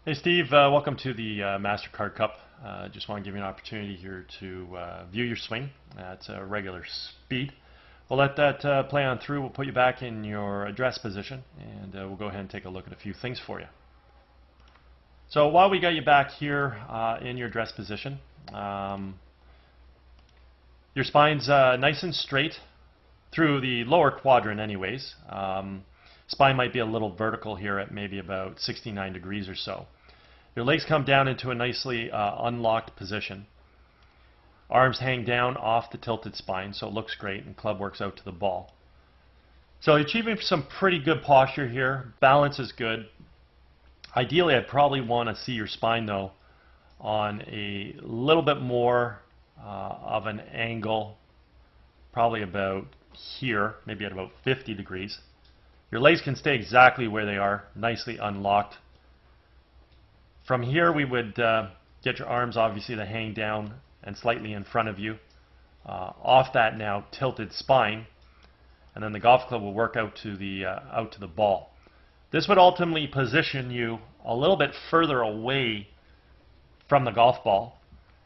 Hey Steve, welcome to the MasterCard Cup. Just want to give you an opportunity here to view your swing at regular speed. We'll let that play on through. We'll put you back in your address position and we'll go ahead and take a look at a few things for you. So while we got you back here in your address position, your spine's nice and straight through the lower quadrant anyways. Spine might be a little vertical here at maybe about 69 degrees or so. Your legs come down into a nicely unlocked position. Arms hang down off the tilted spine, so it looks great, and club works out to the ball. So achieving some pretty good posture here. Balance is good. Ideally, I'd probably want to see your spine, though, on a little bit more of an angle, probably about here, maybe at about 50 degrees. Your legs can stay exactly where they are, nicely unlocked. From here, we would get your arms obviously to hang down and slightly in front of you. Off that now tilted spine, and then the golf club will work out to the ball. This would ultimately position you a little bit further away from the golf ball,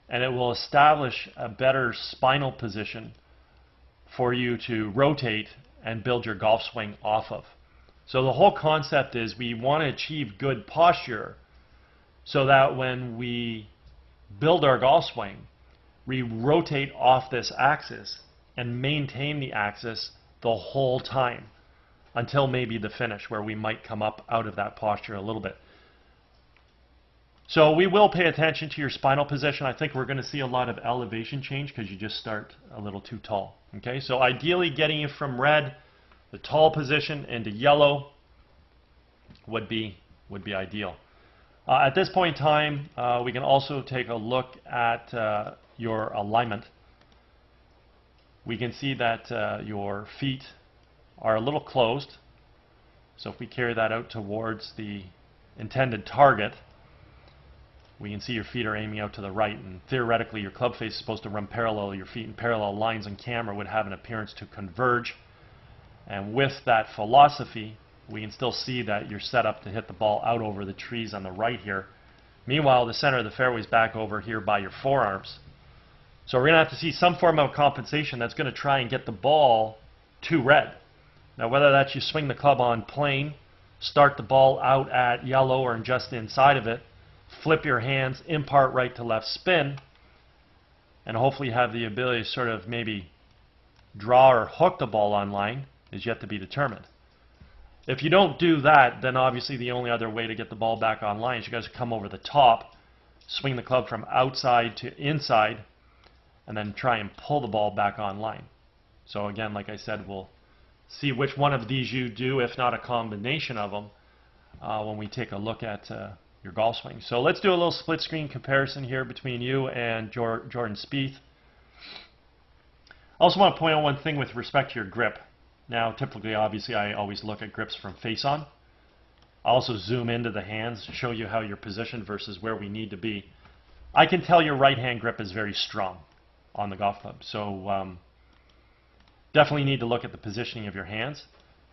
and it will establish a better spinal position for you to rotate and build your golf swing off of. So the whole concept is we want to achieve good posture so that when we build our golf swing, we rotate off this axis and maintain the axis the whole time until maybe the finish, where we might come up out of that posture a little bit. So we will pay attention to your spinal position. I think we're going to see a lot of elevation change because you just start a little too tall. Okay, so ideally getting you from red, the tall position, into yellow would be ideal. At this point in time, we can also take a look at your alignment. We can see that your feet are a little closed. So if we carry that out towards the intended target, we can see your feet are aiming out to the right, and theoretically your club face is supposed to run parallel. Your feet in parallel lines on camera would have an appearance to converge. And with that philosophy, we can still see that you're set up to hit the ball out over the trees on the right here. Meanwhile, the center of the fairway is back over here by your forearms. So we're going to have to see some form of compensation that's going to try and get the ball to red. Now, whether that's you swing the club on plane, start the ball out at yellow or just inside of it, flip your hands, impart right to left spin, and hopefully have the ability to sort of maybe draw or hook the ball on line, is yet to be determined. If you don't do that, then obviously the only other way to get the ball back online is you guys come over the top, swing the club from outside to inside, and then try and pull the ball back online. So again, like I said, we'll see which one of these you do, if not a combination of them, when we take a look at your golf swing. So let's do a little split screen comparison here between you and Jordan Spieth. I also want to point out one thing with respect to your grip. Now, typically, obviously, I always look at grips from face on. I also zoom into the hands to show you how you're positioned versus where we need to be. I can tell your right hand grip is very strong on the golf club. So definitely need to look at the positioning of your hands.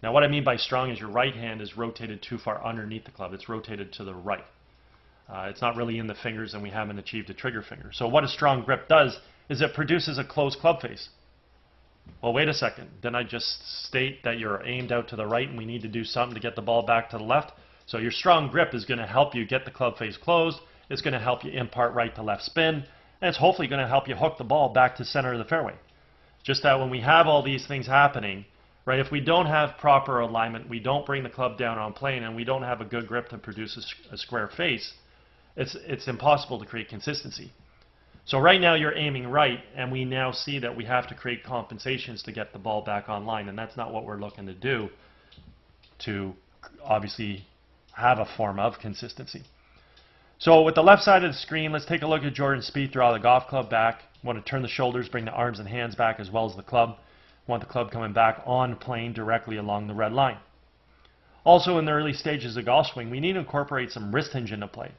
Now, what I mean by strong is your right hand is rotated too far underneath the club. It's rotated to the right. It's not really in the fingers, and we haven't achieved a trigger finger. So what a strong grip does is it produces a closed club face. Well, wait a second. Didn't I just state that you're aimed out to the right and we need to do something to get the ball back to the left? So your strong grip is going to help you get the club face closed. It's going to help you impart right to left spin. And it's hopefully going to help you hook the ball back to center of the fairway. Just that when we have all these things happening, right, if we don't have proper alignment, we don't bring the club down on plane, and we don't have a good grip to produce a square face, it's impossible to create consistency. So right now you're aiming right, and we now see that we have to create compensations to get the ball back online, and that's not what we're looking to do to obviously have a form of consistency. So with the left side of the screen, let's take a look at Jordan Spieth. Draw the golf club back. Want to turn the shoulders, bring the arms and hands back as well as the club. Want the club coming back on plane directly along the red line. Also in the early stages of golf swing, we need to incorporate some wrist hinge into play,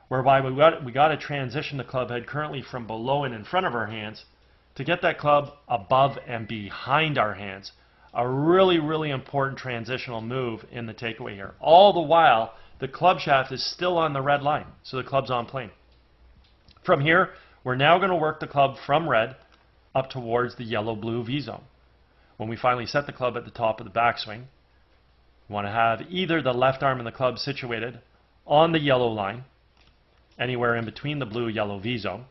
whereby we got to transition the club head currently from below and in front of our hands to get that club above and behind our hands. A really, really important transitional move in the takeaway here. All the while the club shaft is still on the red line, so the club's on plane. From here, we're now going to work the club from red up towards the yellow-blue V zone. When we finally set the club at the top of the backswing, we want to have either the left arm and the club situated on the yellow line, anywhere in between the blue-yellow V zone,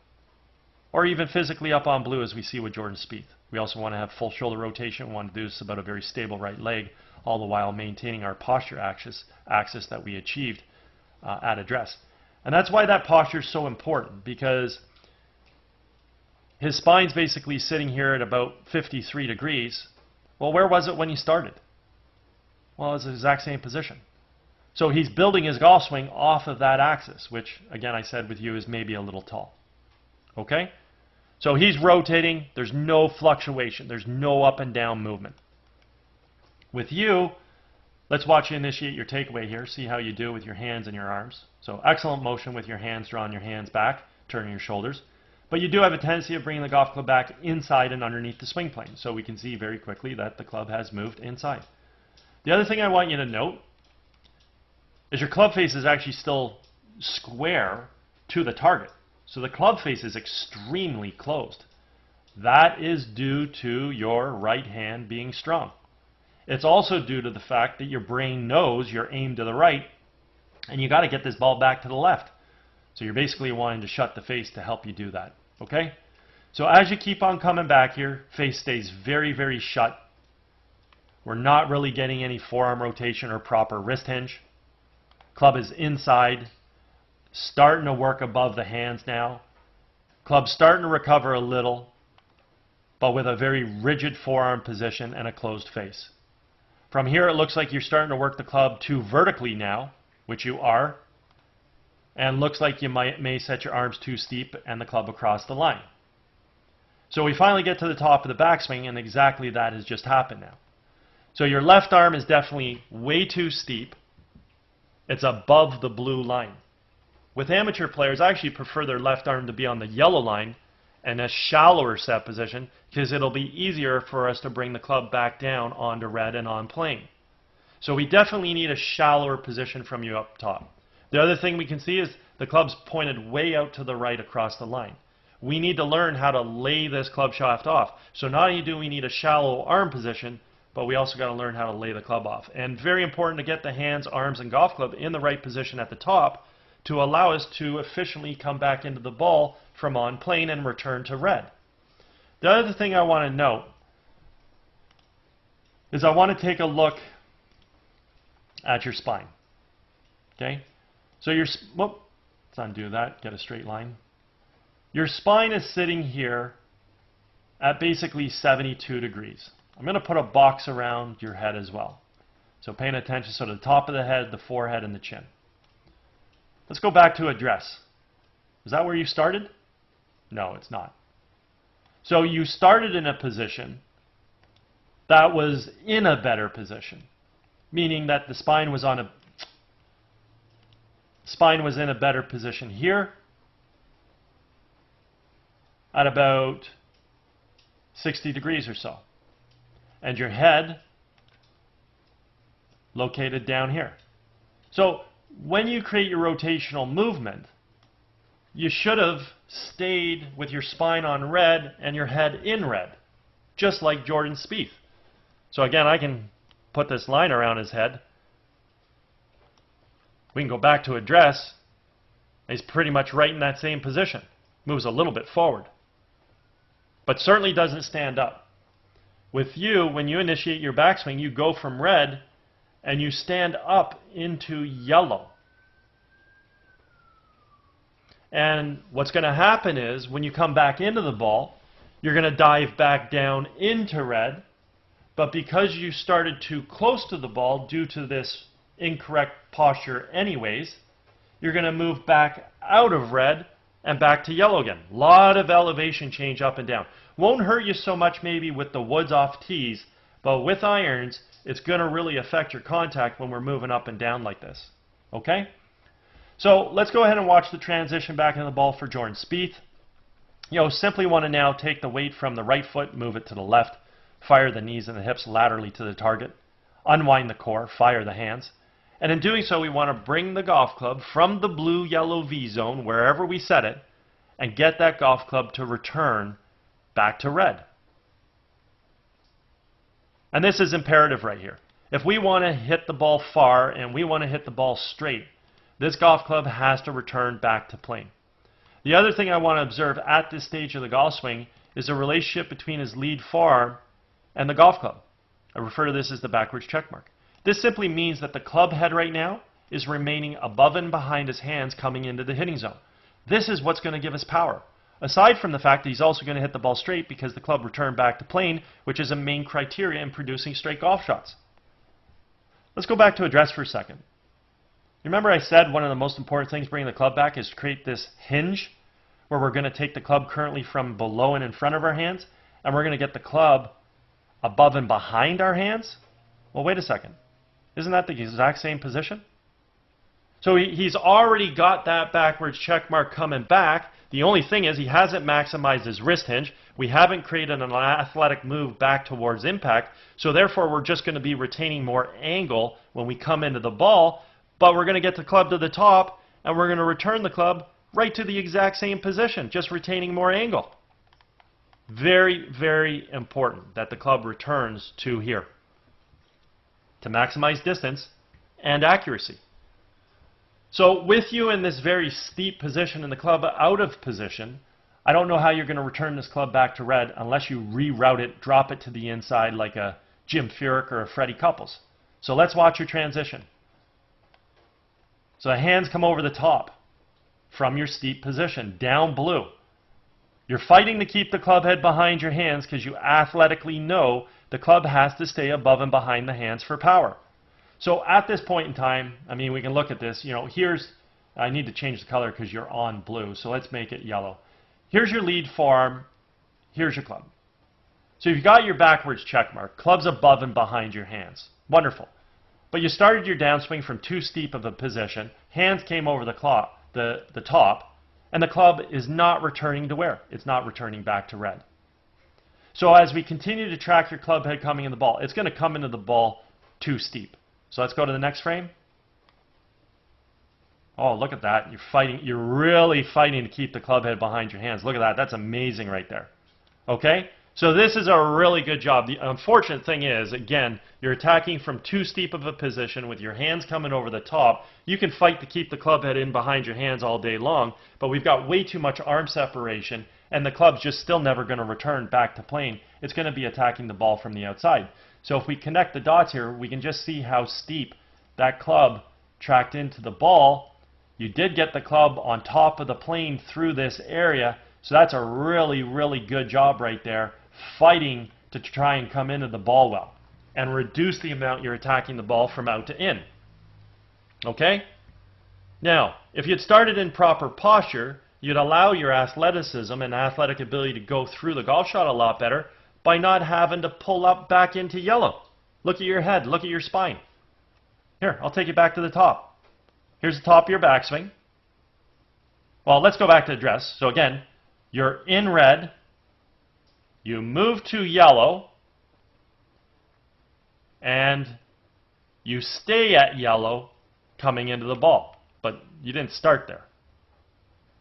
or even physically up on blue as we see with Jordan Spieth. We also want to have full shoulder rotation. We want to do this about a very stable right leg, all the while maintaining our posture axis that we achieved at address. And that's why that posture is so important, because his spine's basically sitting here at about 53 degrees. Well, where was it when he started? Well, it's the exact same position. So he's building his golf swing off of that axis, which, again, I said with you is maybe a little tall. Okay? So he's rotating. There's no fluctuation. There's no up and down movement. With you, let's watch you initiate your takeaway here. See how you do with your hands and your arms. So excellent motion with your hands, drawing your hands back, turning your shoulders. But you do have a tendency of bringing the golf club back inside and underneath the swing plane. So we can see very quickly that the club has moved inside. The other thing I want you to note is your club face is actually still square to the target. So the club face is extremely closed. That is due to your right hand being strong. It's also due to the fact that your brain knows you're aimed to the right and you got to get this ball back to the left. So you're basically wanting to shut the face to help you do that. Okay? So as you keep on coming back here, face stays very, very shut. We're not really getting any forearm rotation or proper wrist hinge. Club is inside, starting to work above the hands now. Club starting to recover a little, but with a very rigid forearm position and a closed face. From here, it looks like you're starting to work the club too vertically now, which you are, and looks like you may set your arms too steep and the club across the line. So we finally get to the top of the backswing, and exactly that has just happened now. So your left arm is definitely way too steep. It's above the blue line. With amateur players, I actually prefer their left arm to be on the yellow line and a shallower set position, because it'll be easier for us to bring the club back down onto red and on plane. So we definitely need a shallower position from you up top. The other thing we can see is the club's pointed way out to the right across the line. We need to learn how to lay this club shaft off. So not only do we need a shallow arm position, but we also got to learn how to lay the club off. And very important to get the hands, arms, and golf club in the right position at the top to allow us to efficiently come back into the ball from on plane and return to red. The other thing I want to note is I want to take a look at your spine. Okay? So let's undo that, get a straight line. Your spine is sitting here at basically 72 degrees. I'm going to put a box around your head as well. So paying attention to the top of the head, the forehead, and the chin. Let's go back to address. Is that where you started? No, it's not. So you started in a position that was in a better position, meaning that the spine was in a better position here at about 60 degrees or so. And your head located down here. So when you create your rotational movement, you should have stayed with your spine on red and your head in red, just like Jordan Spieth. So again, I can put this line around his head. We can go back to address. He's pretty much right in that same position. Moves a little bit forward, but certainly doesn't stand up. With you, when you initiate your backswing, you go from red and you stand up into yellow. And what's going to happen is when you come back into the ball, you're going to dive back down into red. But because you started too close to the ball due to this incorrect posture anyways, you're going to move back out of red and back to yellow again. A lot of elevation change up and down. Won't hurt you so much maybe with the woods off tees, but with irons, it's going to really affect your contact when we're moving up and down like this. Okay? So let's go ahead and watch the transition back into the ball for Jordan Spieth. Simply want to now take the weight from the right foot, move it to the left, fire the knees and the hips laterally to the target, unwind the core, fire the hands, And in doing so, we want to bring the golf club from the blue-yellow V zone, wherever we set it, and get that golf club to return back to red. And this is imperative right here. If we want to hit the ball far and we want to hit the ball straight, this golf club has to return back to plane. The other thing I want to observe at this stage of the golf swing is the relationship between his lead forearm and the golf club. I refer to this as the backwards check mark. This simply means that the club head right now is remaining above and behind his hands coming into the hitting zone. This is what's going to give us power. Aside from the fact that he's also going to hit the ball straight because the club returned back to plane, which is a main criteria in producing straight golf shots. Let's go back to address for a second. Remember I said one of the most important things bringing the club back is to create this hinge where we're going to take the club currently from below and in front of our hands, and we're going to get the club above and behind our hands? Well, wait a second. Isn't that the exact same position? So he's already got that backwards check mark coming back. The only thing is he hasn't maximized his wrist hinge. We haven't created an athletic move back towards impact. So therefore, we're just going to be retaining more angle when we come into the ball. But we're going to get the club to the top, and we're going to return the club right to the exact same position, just retaining more angle. Very, very important that the club returns to here to maximize distance and accuracy. So with you in this very steep position and the club out of position, I don't know how you're going to return this club back to red unless you reroute it, drop it to the inside like a Jim Furyk or a Freddie Couples. So let's watch your transition. So the hands come over the top from your steep position, down blue. You're fighting to keep the club head behind your hands because you athletically know the club has to stay above and behind the hands for power. So at this point in time, I mean, we can look at this. You know, I need to change the color because you're on blue, so let's make it yellow. Here's your lead forearm. Here's your club. So you've got your backwards check mark. Club's above and behind your hands. Wonderful. But you started your downswing from too steep of a position. Hands came over the top, and the club is not returning to where? It's not returning back to red. So as we continue to track your club head coming in the ball, it's going to come into the ball too steep. So let's go to the next frame. Oh, look at that. You're fighting. You're really fighting to keep the club head behind your hands. Look at that. That's amazing right there. Okay? So this is a really good job. The unfortunate thing is, again, you're attacking from too steep of a position with your hands coming over the top. You can fight to keep the club head in behind your hands all day long, but we've got way too much arm separation, and the club's just still never going to return back to plane. It's going to be attacking the ball from the outside. So if we connect the dots here, we can just see how steep that club tracked into the ball. You did get the club on top of the plane through this area, so that's a really, really good job right there, fighting to try and come into the ball well and reduce the amount you're attacking the ball from out to in. Okay? Now, if you'd started in proper posture, you'd allow your athleticism and athletic ability to go through the golf shot a lot better by not having to pull up back into yellow. Look at your head. Look at your spine. Here, I'll take you back to the top. Here's the top of your backswing. Well, let's go back to address. So again, you're in red. You move to yellow. And you stay at yellow coming into the ball. But you didn't start there.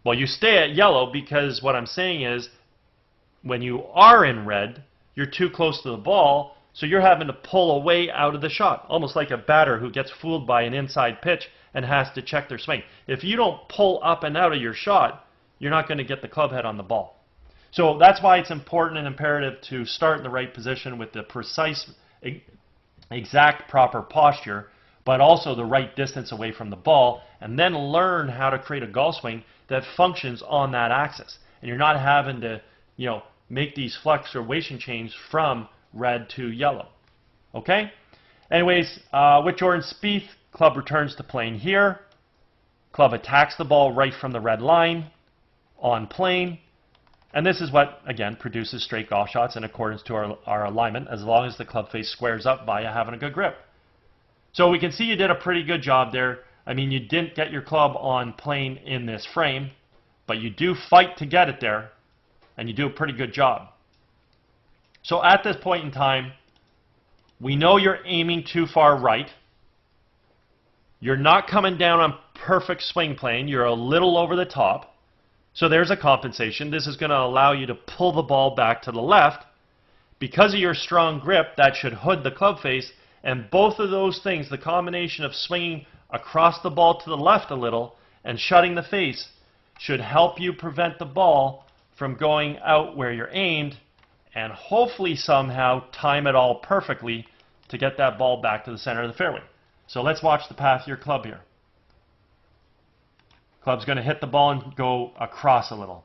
Well, you stay at yellow because what I'm saying is when you are in red, you're too close to the ball, so you're having to pull away out of the shot, almost like a batter who gets fooled by an inside pitch and has to check their swing. If you don't pull up and out of your shot, you're not going to get the club head on the ball. So that's why it's important and imperative to start in the right position with the precise, exact proper posture, but also the right distance away from the ball, and then learn how to create a golf swing that functions on that axis. And you're not having to, make these fluctuation changes from red to yellow. Okay? Anyways, with Jordan Spieth, club returns to plane here. Club attacks the ball right from the red line on plane. And this is what, again, produces straight golf shots in accordance to our alignment, as long as the club face squares up via having a good grip. So we can see you did a pretty good job there. I mean, you didn't get your club on plane in this frame, but you do fight to get it there, and you do a pretty good job. So at this point in time, we know you're aiming too far right. You're not coming down on perfect swing plane. You're a little over the top. So there's a compensation. This is going to allow you to pull the ball back to the left. Because of your strong grip, that should hood the club face. And both of those things, the combination of swinging across the ball to the left a little and shutting the face, should help you prevent the ball from going out where you're aimed and hopefully somehow time it all perfectly to get that ball back to the center of the fairway. So let's watch the path of your club here. Club's going to hit the ball and go across a little.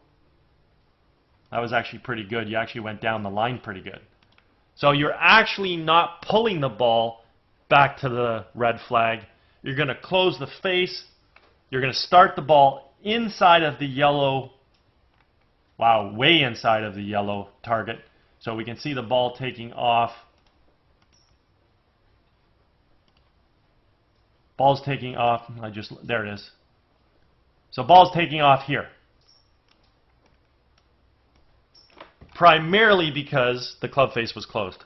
That was actually pretty good. You actually went down the line pretty good. So you're actually not pulling the ball back to the red flag. You're going to close the face. You're going to start the ball inside of the yellow, wow, way inside of the yellow target. So we can see the ball taking off. Ball's taking off. There it is. So ball's taking off here. Primarily because the club face was closed.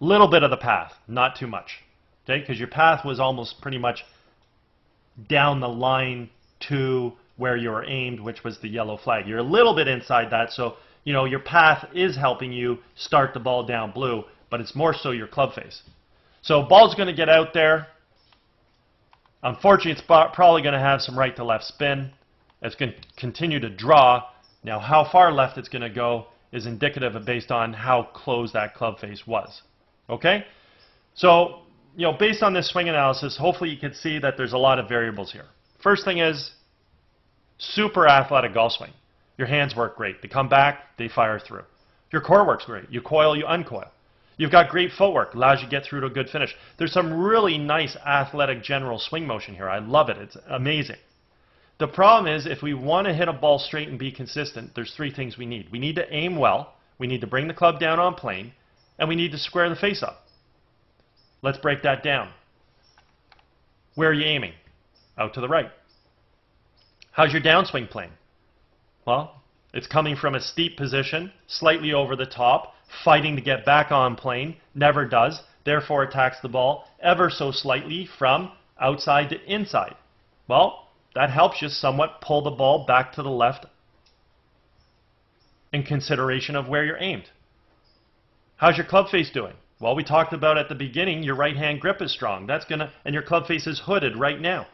Little bit of the path, not too much. Okay, because your path was almost pretty much down the line to where you were aimed, which was the yellow flag. You're a little bit inside that, so you know your path is helping you start the ball down blue, but it's more so your club face. So ball's going to get out there. Unfortunately, it's probably going to have some right to left spin. It's going to continue to draw. Now, how far left it's going to go is indicative of based on how close that club face was. Okay? So, you know, based on this swing analysis, hopefully you can see that there's a lot of variables here. First thing is super athletic golf swing. Your hands work great. They come back, they fire through. Your core works great. You coil, you uncoil. You've got great footwork, allows you to get through to a good finish. There's some really nice athletic general swing motion here. I love it. It's amazing. The problem is if we want to hit a ball straight and be consistent, there's three things we need. We need to aim well, we need to bring the club down on plane, and we need to square the face up. Let's break that down. Where are you aiming? Out to the right. How's your downswing plane? Well, it's coming from a steep position, slightly over the top, fighting to get back on plane, never does, therefore attacks the ball ever so slightly from outside to inside. Well, that helps you somewhat pull the ball back to the left in consideration of where you're aimed. How's your club face doing? Well, we talked about at the beginning, your right hand grip is strong. And your club face is hooded right now.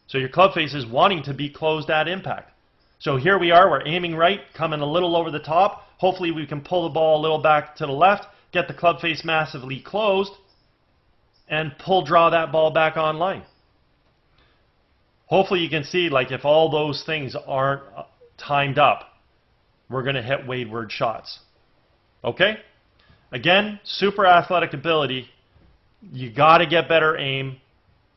So your club face is wanting to be closed at impact. So here we are, we're aiming right, coming a little over the top. Hopefully we can pull the ball a little back to the left, get the club face massively closed, and draw that ball back online. Hopefully you can see, like, if all those things aren't timed up, we're going to hit wayward shots. Okay? Again, super athletic ability. You got to get better aim.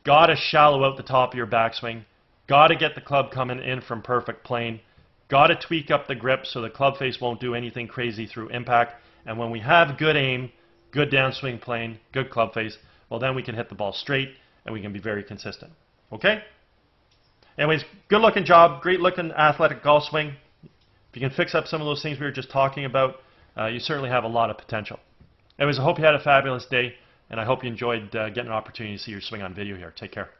Got to shallow out the top of your backswing. Got to get the club coming in from perfect plane. Got to tweak up the grip so the club face won't do anything crazy through impact. And when we have good aim, good downswing plane, good club face, well, then we can hit the ball straight and we can be very consistent. Okay? Anyways, good looking job, great looking athletic golf swing. If you can fix up some of those things we were just talking about, you certainly have a lot of potential. Anyways, I hope you had a fabulous day, and I hope you enjoyed getting an opportunity to see your swing on video here. Take care.